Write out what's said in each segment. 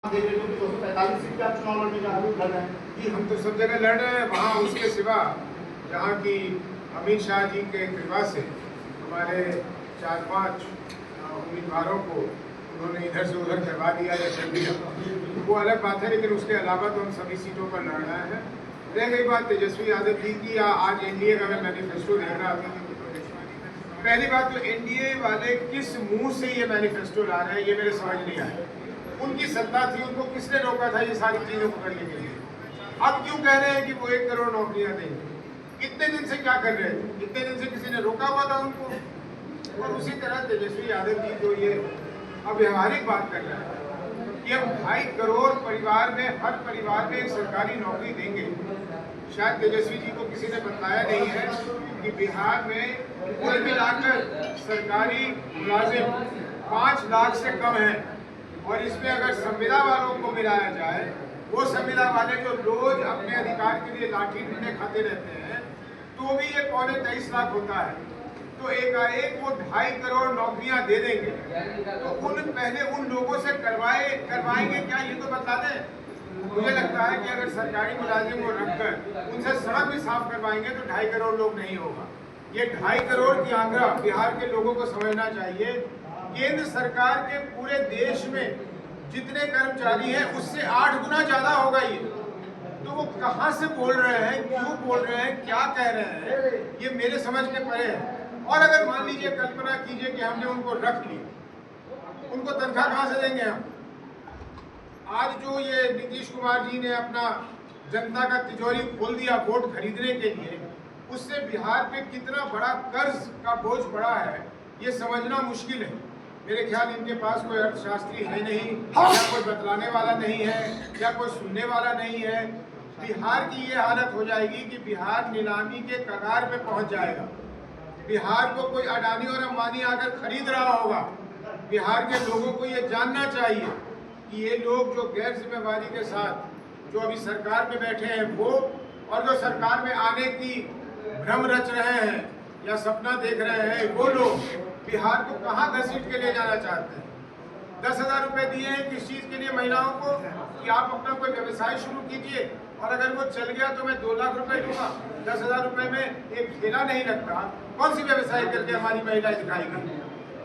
245 seat पे आप चुनाव लड़ रहे हैं जी। हम तो सब जगह लड़ रहे हैं, वहाँ उसके सिवा जहाँ की अमित शाह जी के कृपा से हमारे 4-5 उम्मीदवारों को उन्होंने इधर से उधर करवा दिया या चल दिया, वो अलग बात है। लेकिन उसके अलावा तो हम सभी सीटों पर लड़ रहे हैं। रह गई बात तेजस्वी यादव जी की, आज एनडीए का मैं मैनिफेस्टो देख रहा था। पहली बात तो एनडीए वाले किस मुंह से ये मैनिफेस्टो ला रहे हैं, ये मेरे समझ नहीं आया। उनकी सत्ता थी, उनको किसने रोका था ये सारी चीजों को करने के लिए? अब क्यों कह रहे हैं कि वो 1 करोड़ नौकरियां देंगे? इतने दिन से क्या कर रहे थे? इतने दिन से किसी ने रोका हुआ था उनको? और उसी तरह तेजस्वी यादव जी जो ये अव्यवहारिक बात कर रहे हैं कि हम 2.5 करोड़ परिवार में, हर परिवार में एक सरकारी नौकरी देंगे। शायद तेजस्वी जी को किसी ने बताया नहीं है कि बिहार में कुल मिलाकर सरकारी मुलाजिम 5 लाख से कम है, और इसमें अगर संविदा वालों को मिलाया जाए, वो संविदा वाले जो रोज अपने अधिकार के लिए लाठी डंडे खाते रहते हैं, तो भी ये 23 लाख होता है। तो एकाएक वो 2.5 करोड़ नौकरियां दे देंगे, तो पहले उन लोगों से करवाएंगे क्या, ये तो बता दें। मुझे लगता है कि अगर सरकारी मुलाजिम को रखकर उनसे सड़क भी साफ करवाएंगे तो 2.5 करोड़ लोग नहीं होगा। ये 2.5 करोड़ की आंकड़ा बिहार के लोगों को समझना चाहिए। केंद्र सरकार के पूरे देश में जितने कर्मचारी हैं उससे 8 गुना ज्यादा होगा ये। तो वो कहां से बोल रहे हैं, क्यों बोल रहे हैं, क्या कह रहे हैं, ये मेरे समझ के परे है। और अगर मान लीजिए, कल्पना कीजिए कि हमने उनको रख लिया, उनको तनख्वाह कहां से देंगे हम? आज जो ये नीतीश कुमार जी ने अपना जनता का तिजोरी खोल दिया वोट खरीदने के लिए, उससे बिहार पे कितना बड़ा कर्ज का बोझ पड़ा है ये समझना मुश्किल है। मेरे ख्याल इनके पास कोई अर्थशास्त्री है नहीं, या कोई बतलाने वाला नहीं है, या कोई सुनने वाला नहीं है। बिहार की ये हालत हो जाएगी कि बिहार नीलामी के कगार पे पहुंच जाएगा। बिहार को कोई अडानी और अंबानी आकर खरीद रहा होगा। बिहार के लोगों को ये जानना चाहिए कि ये लोग जो गैर जिम्मेवारी के साथ जो अभी सरकार में बैठे हैं वो, और जो सरकार में आने की भ्रम रच रहे हैं या सपना देख रहे हैं, वो लोग बिहार को कहाँ घसीट के ले जाना चाहते हैं। 10,000 रुपए दिए हैं किस चीज के लिए? महिलाओं को कि आप अपना कोई व्यवसाय शुरू कीजिए, और अगर वो चल गया तो मैं 2 लाख रुपए दूंगा। 10,000 रुपए में एक ठेला नहीं लगता, कौन सी व्यवसाय करके हमारी महिलाएं दिखाएगी?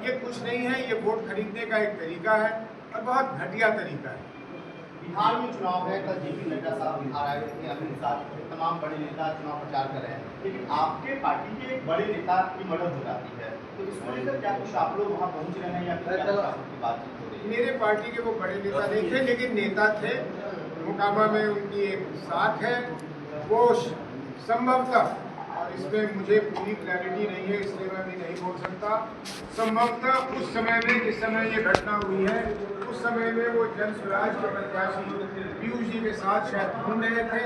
ये कुछ नहीं है, ये वोट खरीदने का एक तरीका है, और बहुत घटिया तरीका है। बिहार में चुनाव है, कल जेपी नड्डा साहब बिहार आए थे, अमित शाह, तमाम बड़े नेता चुनाव प्रचार कर रहे हैं, लेकिन आपके पार्टी के एक बड़े नेता की मदद हो जाती है, तो इसको लेकर क्या कुछ आप लोग वहाँ पहुँच रहे हैं या आपकी बातचीत हो रही है? मेरे पार्टी के वो बड़े नेता नहीं थे, लेकिन नेता थे। मोकामा में उनकी एक साख है, वो संभवतः, और इसमें मुझे पूरी क्लैरिटी नहीं है इसलिए मैं भी नहीं बोल सकता, संभवतः उस समय में, जिस समय ये घटना हुई है, उस समय में वो जन स्वराज के प्रत्याशी पीयूष जी के साथ शायद घूम रहे थे,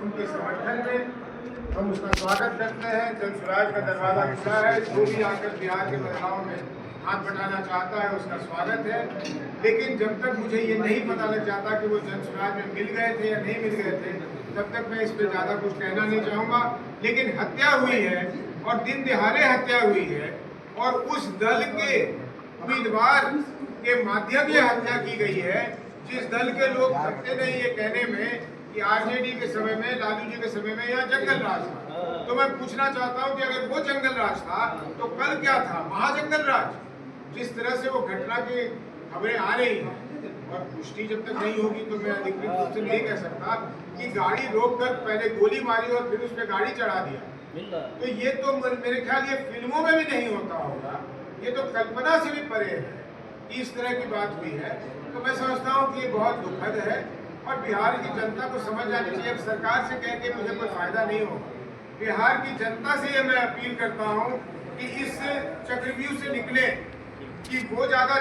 उनके समर्थन में। हम उसका स्वागत करते हैं। जन स्वराज का दरवाजा खुला है, जो भी आकर बिहार के बदलाव में हाथ बढ़ाना चाहता है उसका स्वागत है। लेकिन जब तक मुझे ये नहीं पता लग जाता कि वो जन स्वराज में मिल गए थे या नहीं मिल गए थे, तब तक मैं इस पर ज़्यादा कुछ कहना नहीं चाहूँगा। लेकिन हत्या हुई है, और दिन दिहाड़े हत्या हुई है, और उस दल के उम्मीदवार के माध्यम से हत्या की गई है, जिस दल के लोग थकते नहीं ये कहने में कि आरजेडी के समय में, लालू जी के समय में यहाँ जंगल राज था। तो मैं पूछना चाहता हूँ कि अगर वो जंगल राज था तो कल क्या था? महाजंगल राज। जिस तरह से वो घटना की खबरें आ रही हैं, और पुष्टि जब तक नहीं होगी तो मैं अधिकृत रूप से नहीं कह सकता कि गाड़ी रोककर पहले गोली मारी और फिर उस पर गाड़ी चढ़ा दिया, तो ये तो मेरे ख्याल ये फिल्मों में भी नहीं होता होगा। ये तो कल्पना से भी परे है कि इस तरह की बात हुई है। तो मैं समझता हूँ कि ये बहुत दुखद है, और बिहार की जनता को समझ जानी चाहिए। अब सरकार से कह के मुझे कोई फायदा नहीं होगा। बिहार की जनता से ये मैं अपील करता हूँ कि इस चक्रव्यूह से निकले, कि वो ज्यादा